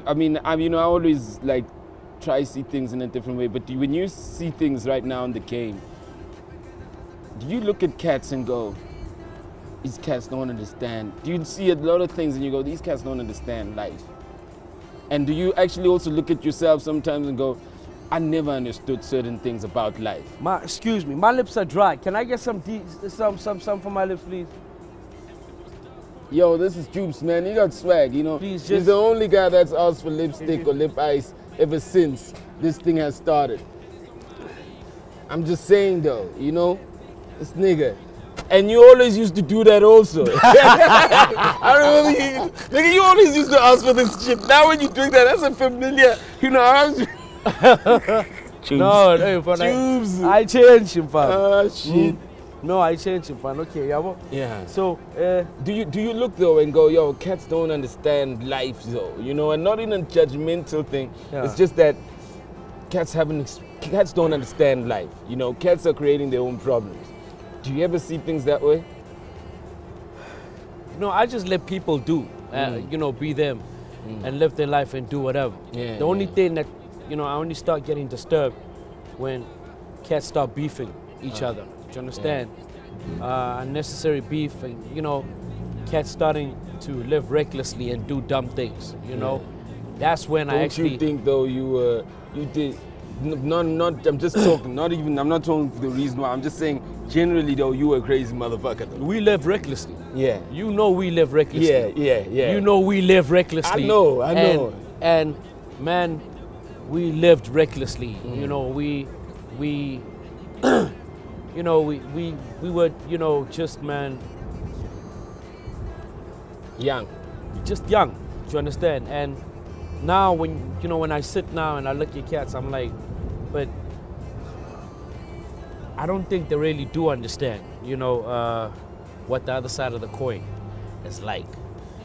I mean, you know, I always like try to see things in a different way. But when you see things right now in the game, do you look at cats and go, these cats don't understand? Do you see a lot of things and you go, these cats don't understand life? And do you actually also look at yourself sometimes and go, I never understood certain things about life? Excuse me, my lips are dry. Can I get some for my lips, please? Yo, this is Jub's, man. He got swag, you know. Please, He's the only guy that's asked for lipstick or lip ice ever since this thing has started. I'm just saying though, you know, this nigga. And you always used to do that also. I remember nigga, you always used to ask for this shit. Now when you drink that, that's a familiar, you know. No, Jubes. I changed him, fam. Oh, shit. No, I changed him, fam. Okay, yeah. So, do you look though and go, yo, cats don't understand life though, you know, and not in a judgmental thing. Yeah. It's just that cats don't understand life. You know, cats are creating their own problems. Do you ever see things that way? No, I just let people do, you know, be them and live their life and do whatever. Yeah, the only thing that, you know, I only start getting disturbed when cats start beefing each other. Do you understand? Unnecessary beef and, you know, cats starting to live recklessly and do dumb things, you know? That's when I actually... Don't you think though you did... I'm just talking, I'm not talking for the reason why, I'm just saying generally though you were a crazy motherfucker though. We live recklessly. Yeah. You know we live recklessly. Yeah. You know we live recklessly. I know. And man, we lived recklessly. You know, we you know, we were, you know, just, man, young. Just young, do you understand? And now when, you know, when I sit now and I look at cats, I'm like, but I don't think they really do understand, you know, what the other side of the coin is like,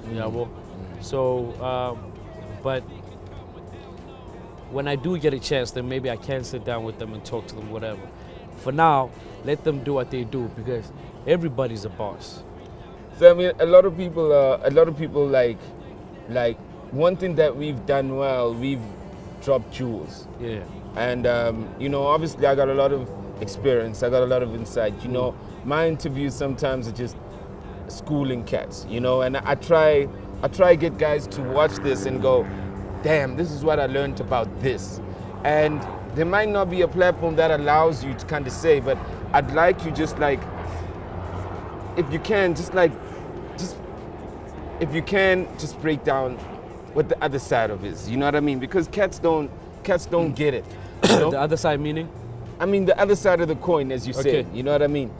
you know? So, but when I do get a chance, then maybe I can sit down with them and talk to them, whatever. For now, let them do what they do because everybody's a boss. So I mean, a lot of people like one thing that we've done well, we've dropped jewels. Yeah. And you know, obviously I got a lot of experience, I got a lot of insight. You know, my interviews sometimes are just schooling cats, you know, and I try get guys to watch this and go, damn, this is what I learned about this. And there might not be a platform that allows you to kind of say, but I'd like you just like, if you can, just break down what the other side of it is. You know what I mean? Because cats don't get it. You know? The other side meaning? I mean the other side of the coin, as you say. You know what I mean?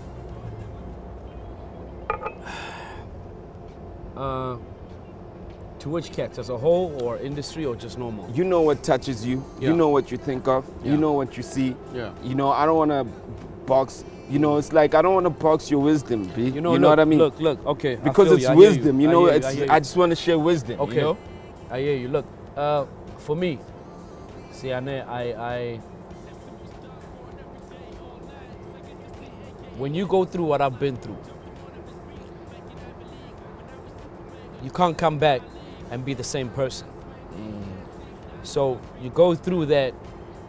To which cats? As a whole or industry or just normal? You know what touches you. Yeah. You know what you think of. Yeah. You know what you see. Yeah. You know, I don't want to box. You know, it's like I don't want to box your wisdom, B. You know look, what I mean? Look, okay. Because it's wisdom, you know. I just want to share wisdom. Okay. You know? I hear you. Look, for me, see, I when you go through what I've been through, you can't come back and be the same person. So you go through that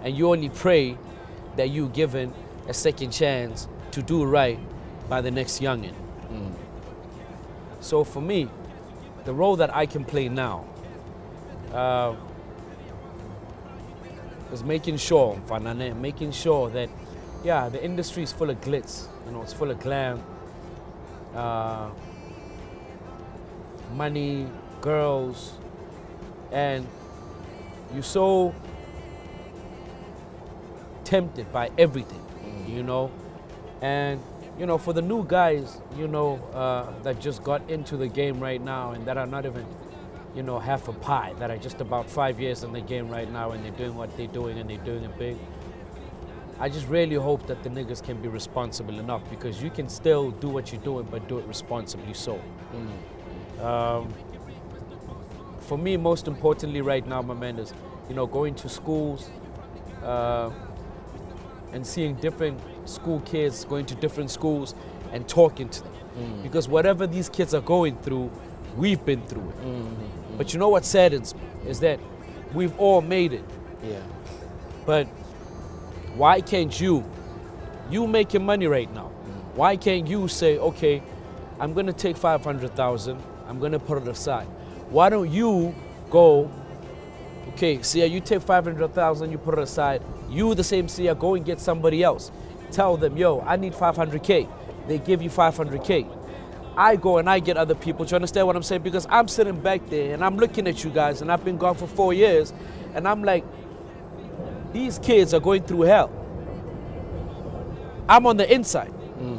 and you only pray that you're given a second chance to do right by the next youngin. So for me, the role that I can play now is making sure that, yeah, the industry is full of glitz, you know, it's full of glam, money, girls, and you're so tempted by everything, you know, and you know, for the new guys, you know, that just got into the game right now and that are not even, you know, half a pie, that are just about 5 years in the game right now and they're doing what they're doing and they're doing it big. I just really hope that the niggas can be responsible enough, because you can still do what you're doing, but do it responsibly so. For me, most importantly right now, my man, is, you know, going to schools and seeing different school kids, going to different schools and talking to them. Because whatever these kids are going through, we've been through it. But you know what saddens me is that We've all made it. Yeah. But why can't you making money right now, why can't you say, okay, I'm gonna take 500,000, I'm gonna put it aside. Why don't you go, okay, Sia, you take 500,000, you put it aside. You, the same Sia, go and get somebody else. Tell them, yo, I need 500K. They give you 500K. I go and I get other people. Do you understand what I'm saying? Because I'm sitting back there and I'm looking at you guys, and I've been gone for 4 years, and I'm like, these kids are going through hell. I'm on the inside.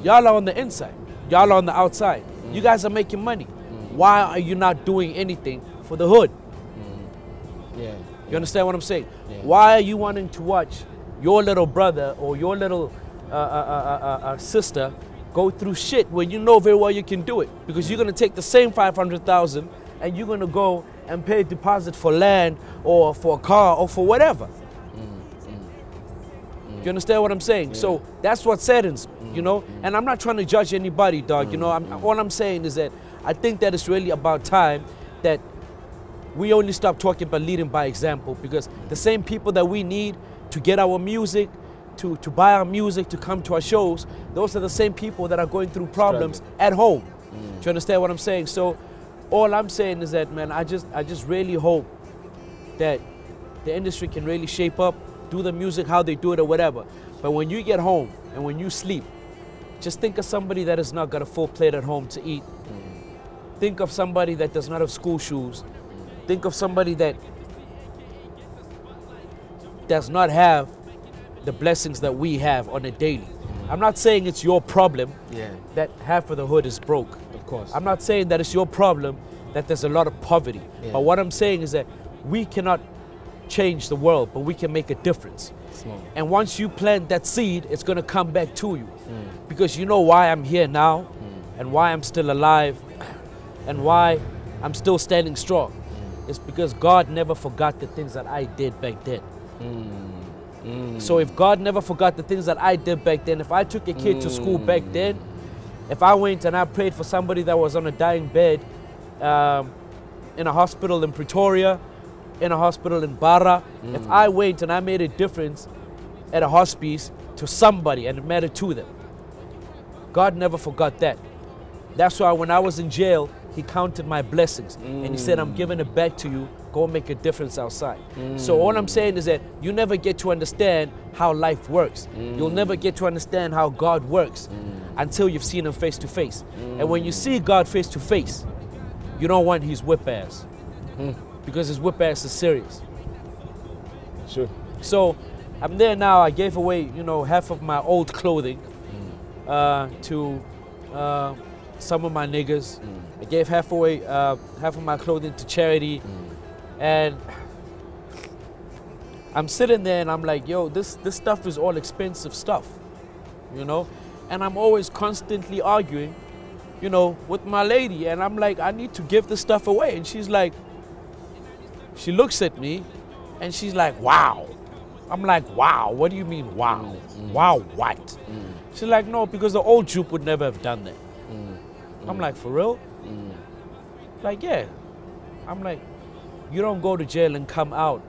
Y'all are on the inside. Y'all are on the outside. You guys are making money. Why are you not doing anything for the hood? Yeah. You understand what I'm saying? Yeah. Why are you wanting to watch your little brother or your little sister go through shit when you know very well you can do it? Because you're going to take the same 500,000 and you're going to go and pay a deposit for land or for a car or for whatever. You understand what I'm saying? Yeah. So that's what saddens, you know? And I'm not trying to judge anybody, dog, you know? All I'm saying is that I think that it's really about time that we only stop talking about leading by example, because the same people that we need to get our music, to buy our music, to come to our shows, those are the same people that are going through problems at home. Do you understand what I'm saying? So all I'm saying is that, man, I just really hope that the industry can really shape up, do the music how they do it or whatever. But when you get home and when you sleep, just think of somebody that has not got a full plate at home to eat. Think of somebody that does not have school shoes. Think of somebody that does not have the blessings that we have on a daily. I'm not saying it's your problem that half of the hood is broke. Of course. I'm not saying that it's your problem that there's a lot of poverty. But what I'm saying is that we cannot change the world, but we can make a difference. And once you plant that seed, it's going to come back to you. Because you know why I'm here now, and why I'm still alive, and why I'm still standing strong. It's because God never forgot the things that I did back then. So if God never forgot the things that I did back then, if I took a kid to school back then, if I went and I prayed for somebody that was on a dying bed in a hospital in Pretoria, in a hospital in Barra, if I went and I made a difference at a hospice to somebody and it mattered to them, God never forgot that. That's why when I was in jail, He counted my blessings and He said, I'm giving it back to you. Go make a difference outside. So all I'm saying is that you never get to understand how life works. You'll never get to understand how God works until you've seen Him face to face. And when you see God face to face, you don't want His whip ass. Because His whip ass is serious. Sure. So I'm there now. I gave away, you know, half of my old clothing to some of my niggas. I gave half of my clothing to charity. And I'm sitting there and I'm like, yo, this stuff is all expensive stuff, you know? And I'm always constantly arguing, you know, with my lady. And I'm like, I need to give this stuff away. And she's like, she looks at me and she's like, wow. I'm like, wow, what do you mean, wow? Wow, what? She's like, no, because the old Jub would never have done that. I'm like, for real? Like, yeah. I'm like, you don't go to jail and come out,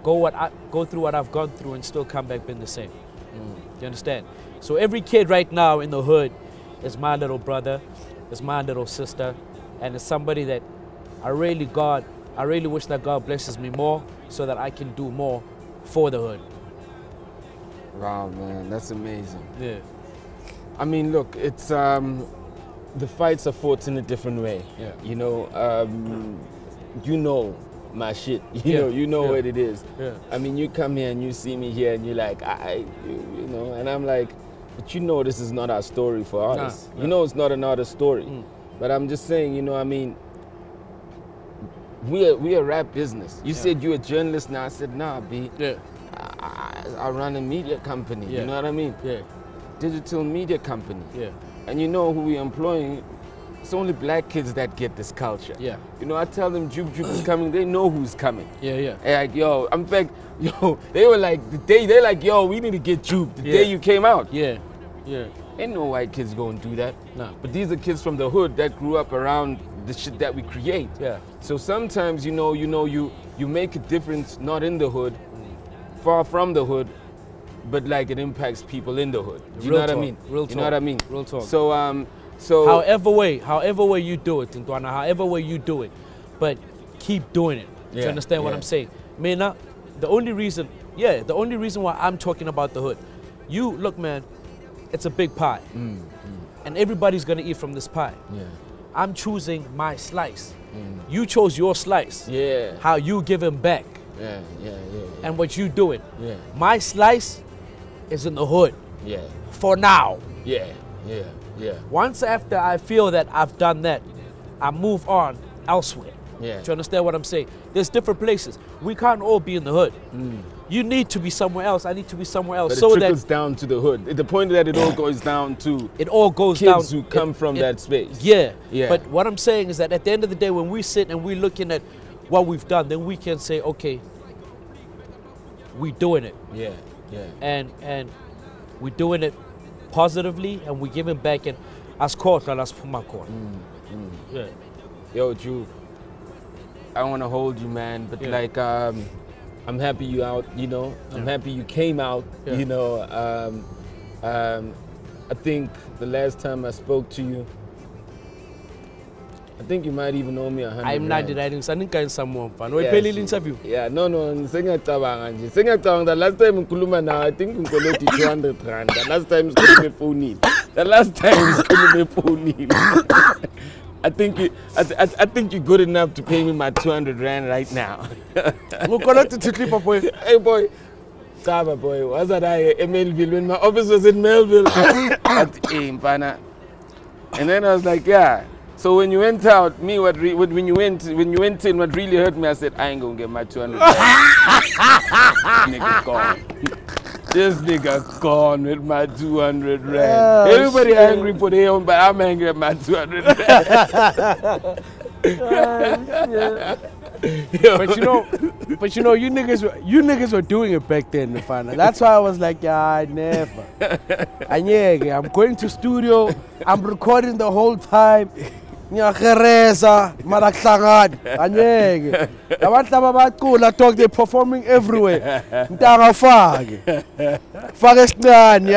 go through what I've gone through and still come back being the same. You understand? So every kid right now in the hood is my little brother, is my little sister, and it's somebody that I really wish that God blesses me more so that I can do more for the hood. Wow, man, that's amazing. Yeah. I mean, look, it's the fights are fought in a different way. Yeah. You know my shit. You know what it is. Yeah. I mean, you come here and you see me here and you're like, you know, and I'm like, but you know this is not our story for artists. You know it's not another story. But I'm just saying, you know, I mean, we a rap business. You said you're a journalist now. I said, nah, B. Yeah. I run a media company. Yeah. You know what I mean? Yeah. Digital media company. Yeah. And you know who we're employing? It's only black kids that get this culture. Yeah. You know, I tell them Jub Jub is coming, they know who's coming. Yeah, yeah. And like, yo, in fact, yo, they were like, they're like, yo, we need to get Jub the day you came out. Yeah, yeah. Ain't no white kids going to do that. No. But these are kids from the hood that grew up around the shit that we create. Yeah. So sometimes, you make a difference not in the hood, far from the hood, but like it impacts people in the hood. You know what I mean? Real talk. You know what I mean? Real talk. So however way you do it, Ntwana, however way you do it, but keep doing it. Do you understand what I'm saying? Mina, the only reason why I'm talking about the hood, look, man, it's a big pie. And everybody's gonna eat from this pie. Yeah. I'm choosing my slice. You chose your slice. Yeah. How you giving back. Yeah. And what you doing. Yeah. My slice is in the hood. Yeah. For now. Yeah. Once after I feel that I've done that, I move on elsewhere. Yeah. Do you understand what I'm saying? There's different places. We can't all be in the hood. You need to be somewhere else. I need to be somewhere else. But so it trickles that down to the hood. The point that it all goes down to it all goes kids down. who come from that space. Yeah. Yeah. But what I'm saying is that at the end of the day, when we sit and we're looking at what we've done, then we can say, okay, we're doing it. Yeah. And we're doing it positively, and we're giving back. And as kota, las pumakon. Yeah. Yo, Jub, I want to hold you, man, but like, I'm happy you out, I'm happy you came out, I think the last time I spoke to you, I think you might even owe me 100 I'm not denying something someone fan. We pay interview. Yeah, no, sengiyacabanga nje. Sengiyacabanga the last time ngikhuluma nawe, I think ngikoleti 200 rand. The last time ngikhulume efonini. The last time ngikhulume efonini. I think you're good enough to pay me my 200 rand right now. We'll connect to clip, boy. Hey, boy. Saba, boy. Was that I in Melville when my office was in Melville? And then I was like, yeah. So when you went out, when you went in, what really hurt me, I said, I ain't gonna get my 200 rand. Nigga gone. This nigga gone with my 200 rand. Oh, everybody shit. Angry for their own, but I'm angry at my 200 rand. But you niggas were doing it back then, Nafana. That's why I was like, yeah, never. I'm going to studio, I'm recording the whole time. Nyagereza, Maraklangad, Anyege. I talk, they're performing everywhere. You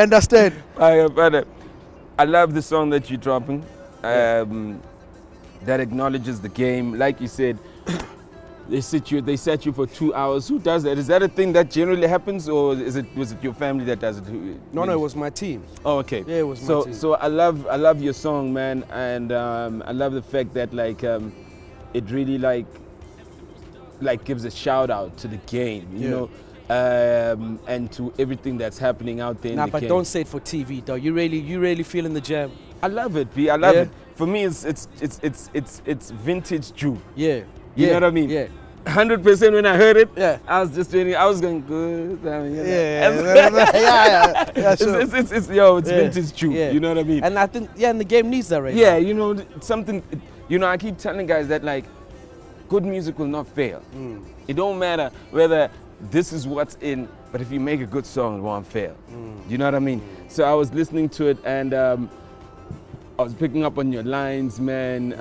understand? I love the song that you're dropping. That acknowledges the game. Like you said, they set you for 2 hours. Who does that? Is that a thing that generally happens, or was it your family that does it? No, it was my team. Oh, okay. Yeah, it was my team. So I love your song, man, and I love the fact that it really like gives a shout out to the game, you know, and to everything that's happening out there. But don't say it for TV, though. You really feeling the jam. I love it, B. I love it. For me, it's vintage Jub. Yeah. You know what I mean? Yeah. 100% when I heard it, I was going good. It's vintage Jub. Yeah. You know what I mean? And I think, and the game needs that right now. Yeah, I keep telling guys that good music will not fail. It don't matter whether this is what's in, but if you make a good song, it won't fail. You know what I mean? So I was listening to it, and I was picking up on your lines, man.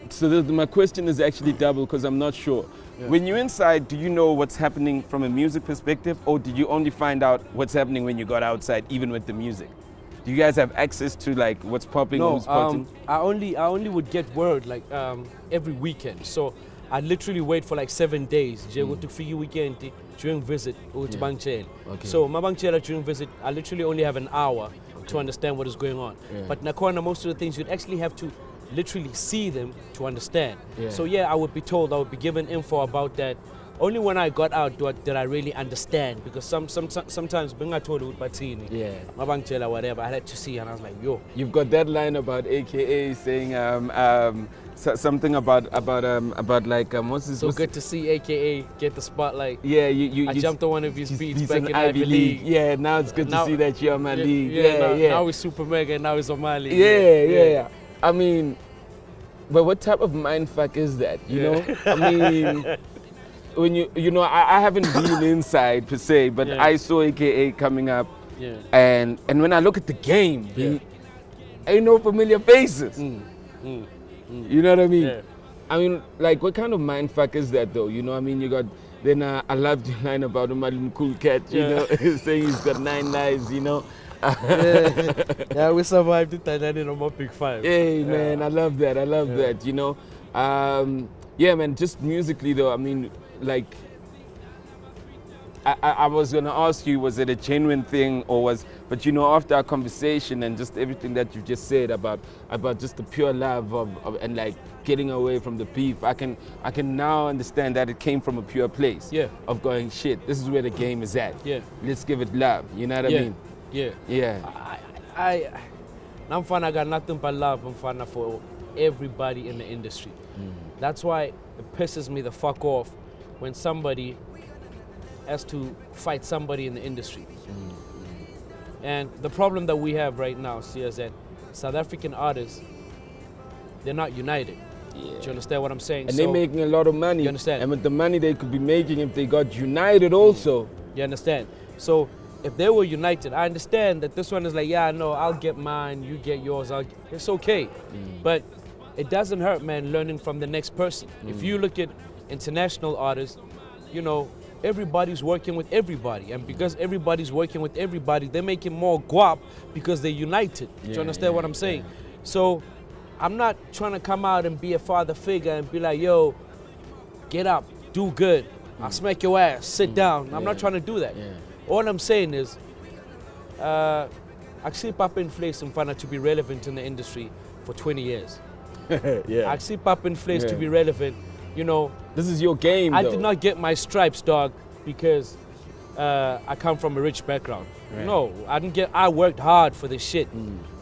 So my question is actually double, because I'm not sure. Yeah. When you're inside, do you know what's happening from a music perspective, or did you only find out what's happening when you got outside, even with the music? Do you guys have access to what's popping, who's popping? I only would get word every weekend. So I literally wait for 7 days. Weekend during visit okay. So my during visit, I literally only have an hour to understand what is going on. But Nakwana, most of the things you'd actually have to literally see them to understand. So I would be given info about that. Only when I got out did I really understand, because sometimes being I told whatever, I had to see, and I was like, yo. You've got that line about AKA saying something about what's this? So good to see AKA get the spotlight. Yeah, I jumped on one of his beats back in Ivy League. Yeah, now it's good to see that you're on my league. Now he's Super Mega, and now he's on my league. Yeah. I mean, but what type of mindfuck is that? You know? I mean, when I haven't been inside per se, but I saw AKA coming up. And when I look at the game, ain't no familiar faces. You know what I mean? Yeah. I mean, like, what kind of mindfuck is that, though? You know, I mean, you got. Then I loved your line about Umalim Cool Cat, you know, saying he's got 9 lives, you know. Yeah, we survived it and then in a big 5. Hey, man, I love that. I love that, you know. Yeah, man, just musically, though, I mean, like, I was going to ask you, was it a genuine thing or was, but you know, after our conversation and just everything that you've just said about just the pure love of and like getting away from the beef, I can now understand that it came from a pure place. Yeah. Of going, shit, this is where the game is at. Yeah. Let's give it love. You know what I mean? Yeah. Yeah. I'm fine, I got nothing but love. I'm fine for everybody in the industry. That's why it pisses me the fuck off when somebody has to fight somebody in the industry. And the problem that we have right now, see, is that South African artists, they're not united. Do you understand what I'm saying? And they're making a lot of money. You understand? And with the money they could be making if they got united also. You understand? So if they were united, I understand that this one is like, yeah, no, I'll get mine, you get yours. It's okay. But it doesn't hurt, man, learning from the next person. If you look at international artists, you know, everybody's working with everybody. And because everybody's working with everybody, they're making more guap because they're united. Do you understand what I'm saying? So I'm not trying to come out and be a father figure and be like, yo, get up, do good. I'll smack your ass, sit down. I'm not trying to do that. All I'm saying is, I see Papa in Place and Fana to be relevant in the industry for 20 years. I see Papa in Place to be relevant. You know, this is your game, I though. did not get my stripes, dog, because I come from a rich background. No, I didn't get. I worked hard for this shit,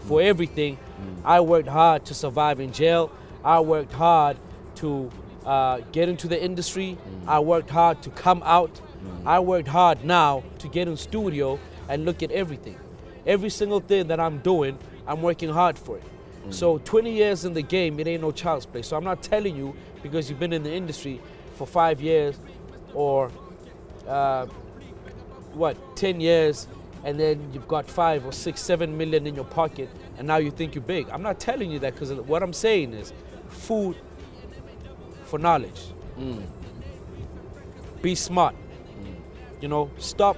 for everything. I worked hard to survive in jail. I worked hard to get into the industry. I worked hard to come out. I worked hard now to get in studio and look at everything. Every single thing that I'm doing, I'm working hard for it. So 20 years in the game, it ain't no child's play. So I'm not telling you because you've been in the industry for 5 years or 10 years, and then you've got 5 or 6, 7 million in your pocket, and now you think you're big. I'm not telling you that, because what I'm saying is food for knowledge. Be smart. You know, stop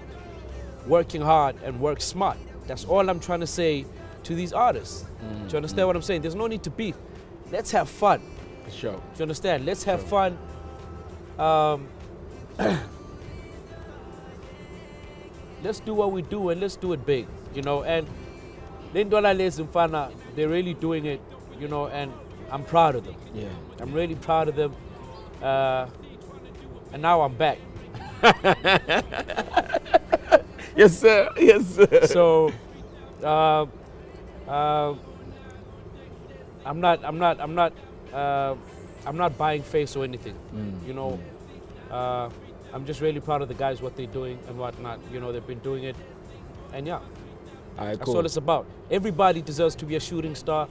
working hard and work smart. That's all I'm trying to say to these artists. Do you understand what I'm saying? There's no need to beef. Let's have fun. Sure. Do you understand? Let's have fun. Let's do what we do and let's do it big, you know. And Lindola Les Mfana, they're really doing it, you know, and I'm proud of them. Yeah. I'm really proud of them. And now I'm back. Yes, sir. Yes, sir. So, I'm not buying face or anything. You know, I'm just really proud of the guys, what they're doing and whatnot. You know, they've been doing it, and yeah, that's all it's about. Everybody deserves to be a shooting star.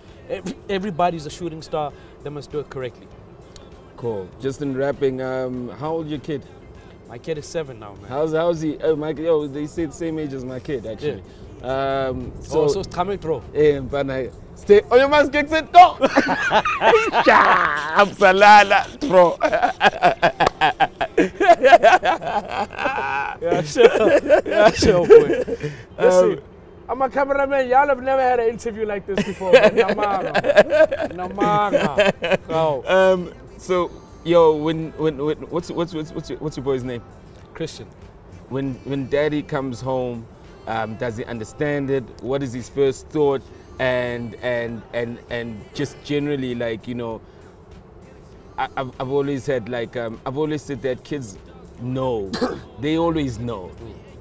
Everybody's a shooting star. They must do it correctly. Cool. Just in wrapping, how old your kid? My kid is 7 now, man. How's he? Oh, yo, they say the same age as my kid, actually. So it's coming through. But stay on your man's kicks it. Go! Absalala, bro. Yeah, sure, boy. Listen, I'm a cameraman. Y'all have never had an interview like this before. Namanga. So, yo, what's your boy's name? Christian. When Daddy comes home, does he understand it? What is his first thought? And just generally, like, you know, I've always had, like, I've always said that kids know, they always know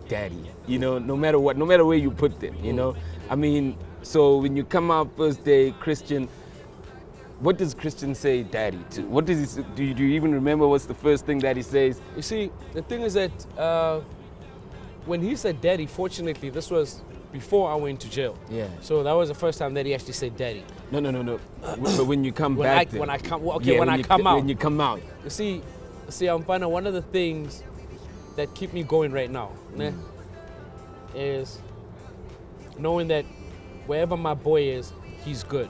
Daddy, you know, no matter what, no matter where you put them, you know. I mean, so when you come out first day, Christian, what does Christian say Daddy to? What does he, do you even remember what's the first thing that he says? You see, the thing is that when he said Daddy, fortunately, this was before I went to jail. Yeah. So that was the first time that he actually said Daddy. No. But when you come back, when I come out. When you come out. You see, I'm finding one of the things that keep me going right now, is knowing that wherever my boy is, he's good.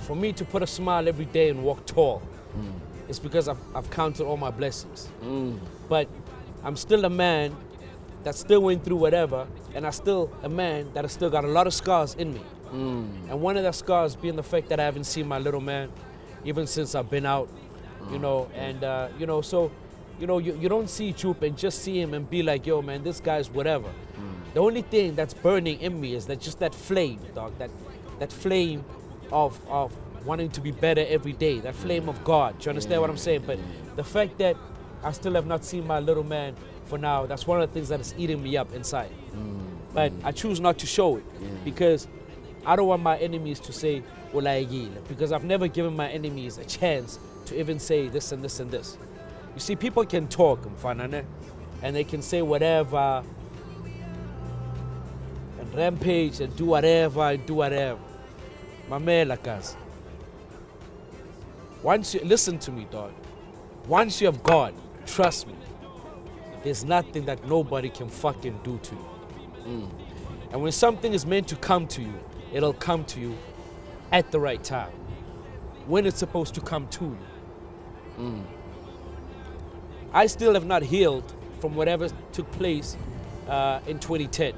for me to put a smile every day and walk tall, it's because I've counted all my blessings. But I'm still a man that still went through whatever, and I'm still a man that has still got a lot of scars in me. And one of the scars being the fact that I haven't seen my little man even since I've been out, you know, and you know, so you know, you don't see Jub and just see him and be like, yo man, this guy's whatever. The only thing that's burning in me is that just that flame, dog, that flame of wanting to be better every day, that flame of God. Do you understand what I'm saying? But the fact that I still have not seen my little man for now, that's one of the things that is eating me up inside. But I choose not to show it because I don't want my enemies to say, because I've never given my enemies a chance to even say this and this and this. You see, people can talk, and they can say whatever, and rampage, and do whatever, and do whatever. Mamela, guys. Once you listen to me, dog. Once you have God, trust me, there's nothing that nobody can fucking do to you. And when something is meant to come to you, it'll come to you at the right time, when it's supposed to come to you. I still have not healed from whatever took place in 2010.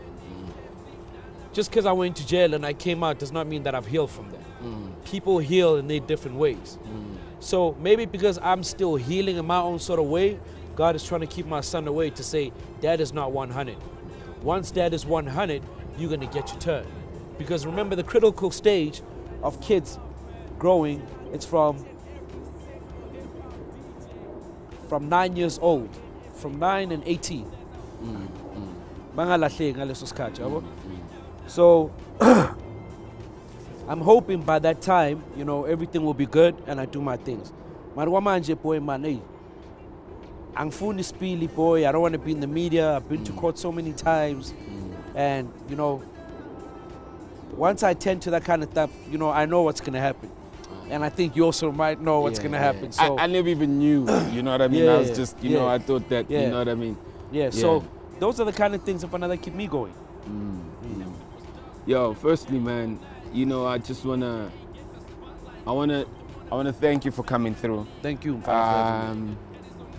Just because I went to jail and I came out does not mean that I've healed from that. People heal in their different ways. So maybe because I'm still healing in my own sort of way, God is trying to keep my son away to say, Dad is not 100. Once Dad is 100, you're going to get your turn. Because remember, the critical stage of kids growing, it's from 9 years old, from 9 and 18. So I'm hoping by that time, you know, everything will be good and I do my things. Angfuni spili boy, I don't want to be in the media. I've been to court so many times, and you know, once I tend to that kind of stuff, you know, I know what's gonna happen, and I think you also might know what's gonna happen. So I never even knew, you know what I mean? I was just, you know, I thought that, you know what I mean? So those are the kind of things that keep me going. Yo, firstly, man, you know, I just wanna thank you for coming through. Thank you.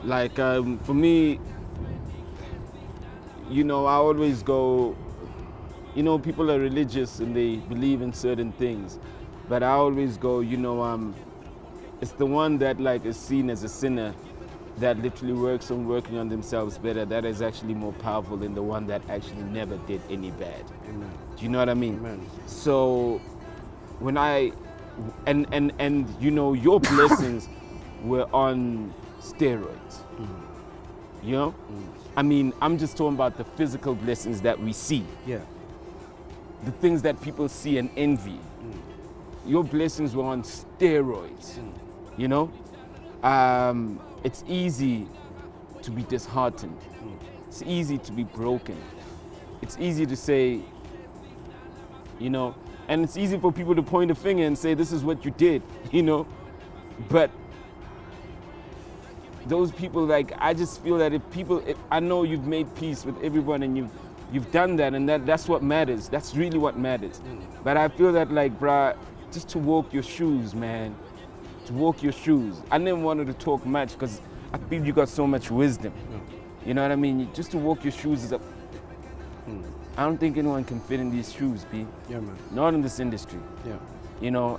Like, for me, you know, I always go, you know, people are religious and they believe in certain things, but I always go, you know, it's the one that like is seen as a sinner that literally works on working on themselves better, that is actually more powerful than the one that actually never did any bad. Amen. Do you know what I mean? Amen. So when and you know, your blessings were on steroids. You know? I mean, I'm just talking about the physical blessings that we see. The things that people see and envy. Your blessings were on steroids. You know? It's easy to be disheartened. It's easy to be broken. It's easy to say, you know, and it's easy for people to point a finger and say, this is what you did, you know? But those people, like, I just feel that if I know you've made peace with everyone and you've done that, and that's what matters. That's really what matters. But I feel that, like, bruh, just to walk your shoes, man. To walk your shoes. I never wanted to talk much because I feel you got so much wisdom. You know what I mean? Just to walk your shoes is a... I don't think anyone can fit in these shoes, B. Yeah, man. Not in this industry. You know,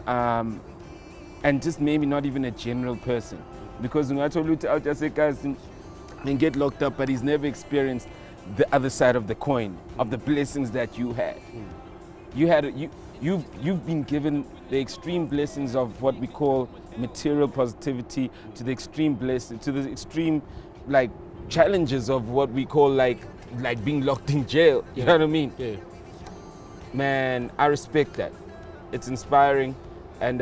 and just maybe not even a general person. Because when I told you to I said, guys, then get locked up, but he's never experienced the other side of the coin, of the blessings that you had. You've been given the extreme blessings of what we call material positivity, to the extreme blessing, to the extreme like challenges of what we call like being locked in jail. You know what I mean? Man, I respect that. It's inspiring, and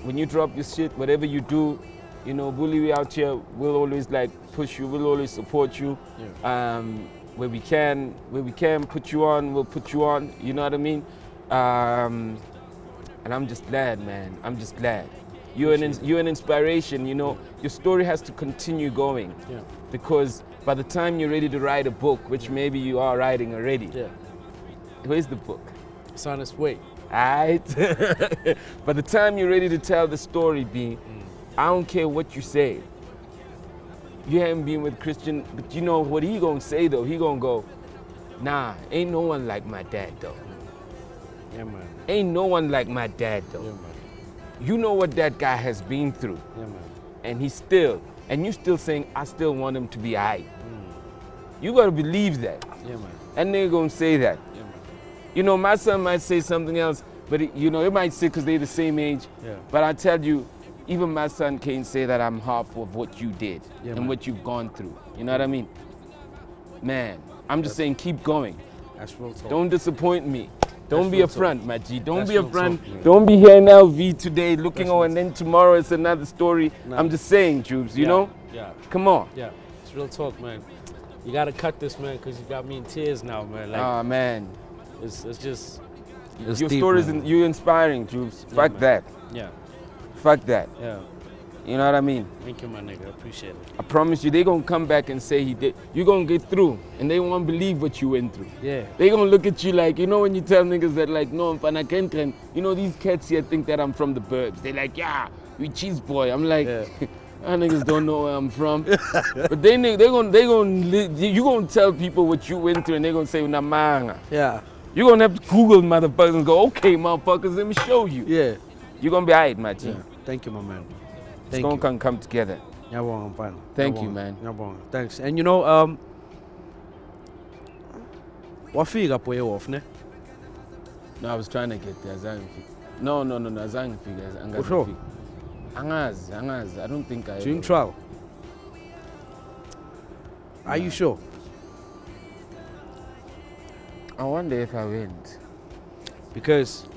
when you drop your shit, whatever you do, you know, Bully, we out here, we'll always like push you, we'll always support you. Where we can put you on, we'll put you on, you know what I mean? And I'm just glad, man, I'm just glad. You're an inspiration, you know. Your story has to continue going. Because by the time you're ready to write a book, which maybe you are writing already, where's the book? It's on its way. Alright? By the time you're ready to tell the story, B, I don't care what you say. You haven't been with Christian, but you know what he gonna say though? He gonna go, nah, ain't no one like my dad though. Yeah, man. Ain't no one like my dad though. Yeah, man. You know what that guy has been through. Yeah, man. And you still saying, I still want him to be aight. You gotta believe that. Yeah, man. And they're gonna say that. Yeah, man. You know, my son might say something else, but it might say because they're the same age. Yeah. But I tell you, even my son can't say that I'm half of what you did and man. what you've gone through. You know what I mean? Man, I'm just saying keep going. That's real talk. Don't disappoint me. Don't be a front, my G. Don't That's be a real front. talk, man. Don't be here in LV today looking, That's and then tomorrow it's another story. Nah. I'm just saying, Jubes, you know? Yeah. Come on. Yeah. It's real talk, man. You gotta cut this, man, because you got me in tears now, man. Like, Ah, man. it's just... Your stories, you're inspiring, Jubes. Fuck man. that. Yeah. Fuck that. Yeah. You know what I mean? Thank you, my nigga. I appreciate it. I promise you, they gonna come back and say he did. You're gonna get through, and they won't believe what you went through. Yeah. They gonna look at you like, you know, when you tell niggas that, like, no, I'm I can't, you know, these cats here think that I'm from the burbs. They like, yeah, we cheese boy. I'm like, Yeah. niggas don't know where I'm from. But you gonna tell people what you went through, and they gonna say, Namanga. Yeah. You're gonna have to Google motherfuckers and go, okay, motherfuckers, let me show you. Yeah. You're gonna be alright, my G. Yeah. Thank you, my man. It's gonna come together. Thank you, man. Thanks. And you know, wafika po off, ne? No, I was trying to get there. No, azange figure. Sure. Angazi. I don't think I. During trial. Are you sure? I wonder if I went. Because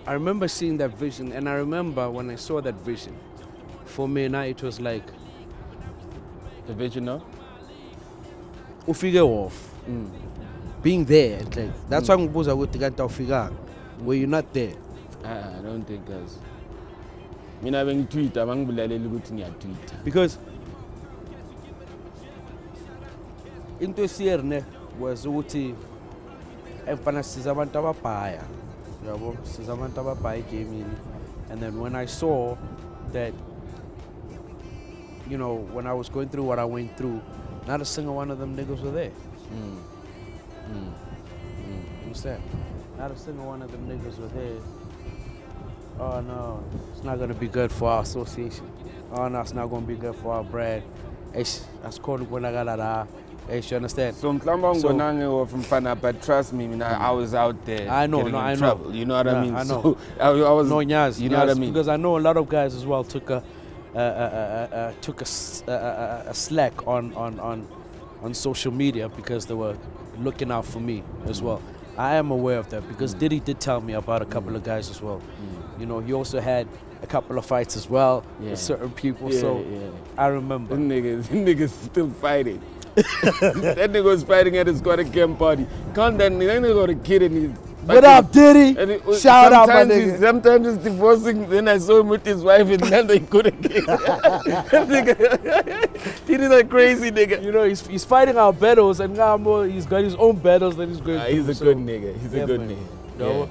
I remember seeing that vision, and I remember when I saw that vision, for me now it was like The vision of? ufike off. Being there, like that's why I'm supposed to get ufika where you're not there. I don't think as. Mina when Twitter, I'm Twitter. Because into Sierne was ukuthi emfana sizabantu ababhaya. Yabo, sizabantu ababhaya gaming. And then when I saw that, you know, when I was going through what I went through, not a single one of them niggas were there. Understand? Not a single one of them niggas were there. Oh no, it's not gonna be good for our association. Oh no, it's not gonna be good for our brand. That's called when I got that. You understand? So I'm from Fana, but trust me, I was out there. I know, getting I in know. trouble. You know what I mean? I know. So I was. No, Nyaz, you know what I mean? Because I know a lot of guys as well took a slack on social media because they were looking out for me as well. I am aware of that because Diddy did tell me about a couple of guys as well. You know, he also had a couple of fights as well with certain people. So I remember. Them niggas still fighting. That nigga was fighting at his squad camp party. Can't that nigga got a kid and he's. What up, Diddy? Shout out, my nigga. Sometimes he's divorcing. Then I saw him with his wife, and then they couldn't get. Diddy's a crazy nigga. You know, he's fighting our battles, and now he's got his own battles that he's going through. He's a good nigga. He's a good nigga.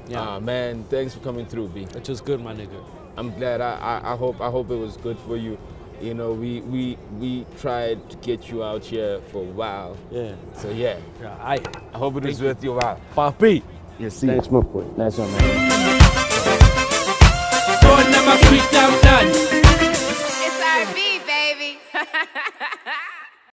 Yeah. Man, thanks for coming through, B. It's just good, my nigga. I'm glad. I hope it was good for you. You know, we tried to get you out here for a while. Yeah. So yeah. I hope it was worth your while. Papi. Yes, see. Thanks, my boy. Nice one, man. It's RB, baby.